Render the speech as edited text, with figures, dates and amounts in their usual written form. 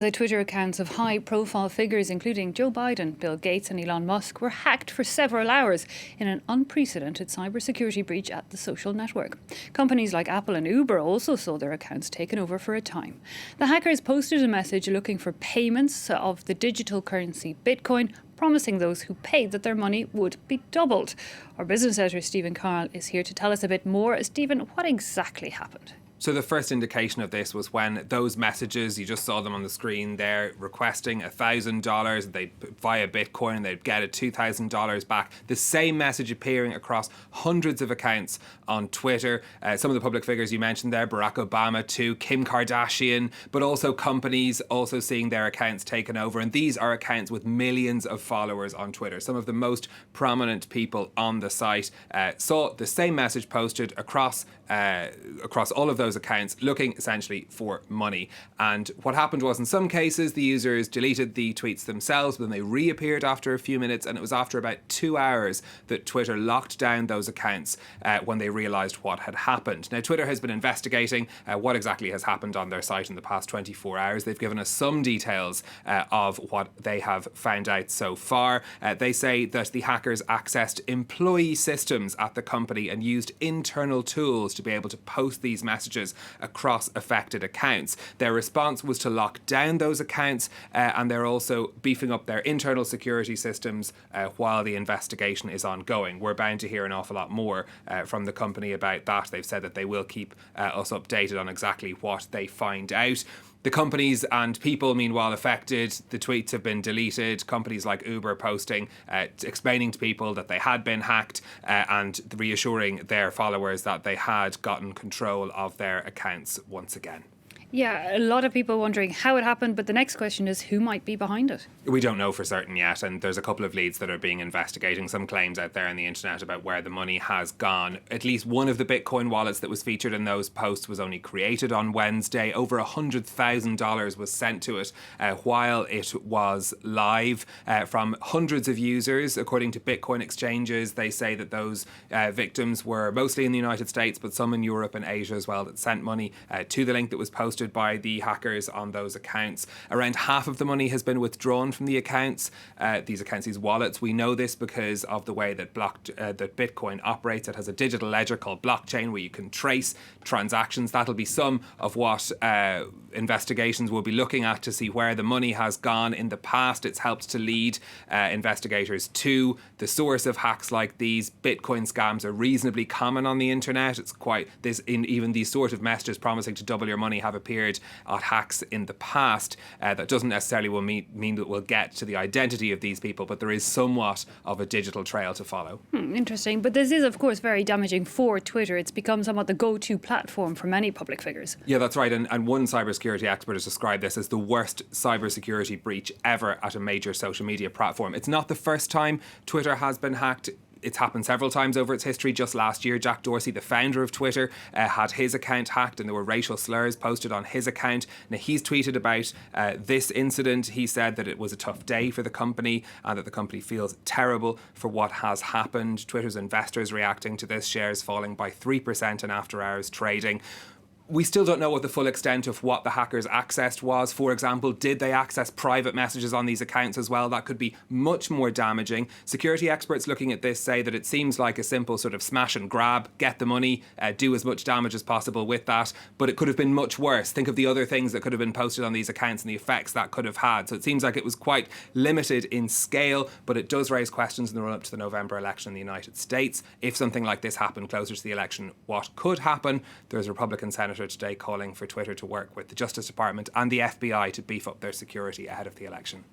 The Twitter accounts of high-profile figures including Joe Biden, Bill Gates and Elon Musk were hacked for several hours in an unprecedented cybersecurity breach at the social network. Companies like Apple and Uber also saw their accounts taken over for a time. The hackers posted a message looking for payments of the digital currency Bitcoin, promising those who paid that their money would be doubled. Our business editor Stephen Carl is here to tell us a bit more. Stephen, what exactly happened? So the first indication of this was when those messages, you just saw them on the screen there, requesting $1,000, they'd via Bitcoin, they'd get $2,000 back. The same message appearing across hundreds of accounts on Twitter. Some of the public figures you mentioned there, Barack Obama too, Kim Kardashian, but also companies also seeing their accounts taken over. And these are accounts with millions of followers on Twitter. Some of the most prominent people on the site saw the same message posted across all of those accounts, looking essentially for money. And what happened was, in some cases, the users deleted the tweets themselves, but then they reappeared after a few minutes, and it was after about 2 hours that Twitter locked down those accounts when they realised what had happened. Now, Twitter has been investigating what exactly has happened on their site in the past 24 hours. They've given us some details of what they have found out so far. They say that the hackers accessed employee systems at the company and used internal tools to be able to post these messages across affected accounts. Their response was to lock down those accounts, and they're also beefing up their internal security systems while the investigation is ongoing. We're bound to hear an awful lot more from the company about that. They've said that they will keep us updated on exactly what they find out. The companies and people, meanwhile, affected, the tweets have been deleted. Companies like Uber posting, explaining to people that they had been hacked and reassuring their followers that they had gotten control of their accounts once again. Yeah, a lot of people wondering how it happened, but the next question is who might be behind it? We don't know for certain yet, and there's a couple of leads that are being investigating, some claims out there on the internet about where the money has gone. At least one of the Bitcoin wallets that was featured in those posts was only created on Wednesday. Over $100,000 was sent to it while it was live from hundreds of users. According to Bitcoin exchanges, they say that those victims were mostly in the United States, but some in Europe and Asia as well, that sent money to the link that was posted by the hackers on those accounts. Around half of the money has been withdrawn from the accounts, these wallets. We know this because of the way that that Bitcoin operates. It has a digital ledger called blockchain where you can trace transactions. That'll be some of what investigations will be looking at to see where the money has gone in the past. It's helped to lead investigators to the source of hacks like these. Bitcoin scams are reasonably common on the internet. It's quite this in even these sort of messages promising to double your money have appeared at hacks in the past. That doesn't necessarily mean that we'll get to the identity of these people, but there is somewhat of a digital trail to follow. Interesting. But this is, of course, very damaging for Twitter. It's become somewhat the go-to platform for many public figures. Yeah, that's right. And one cybersecurity expert has described this as the worst cybersecurity breach ever at a major social media platform. It's not the first time Twitter has been hacked. It's happened several times over its history. Just last year, Jack Dorsey, the founder of Twitter, had his account hacked and there were racial slurs posted on his account. Now, he's tweeted about this incident. He said that it was a tough day for the company and that the company feels terrible for what has happened. Twitter's investors reacting to this, shares falling by 3% in after-hours trading. We still don't know what the full extent of what the hackers accessed was. For example, did they access private messages on these accounts as well? That could be much more damaging. Security experts looking at this say that it seems like a simple sort of smash and grab, get the money, do as much damage as possible with that. But it could have been much worse. Think of the other things that could have been posted on these accounts and the effects that could have had. So it seems like it was quite limited in scale, but it does raise questions in the run-up to the November election in the United States. If something like this happened closer to the election, what could happen? There's a Republican senator today calling for Twitter to work with the Justice Department and the FBI to beef up their security ahead of the election.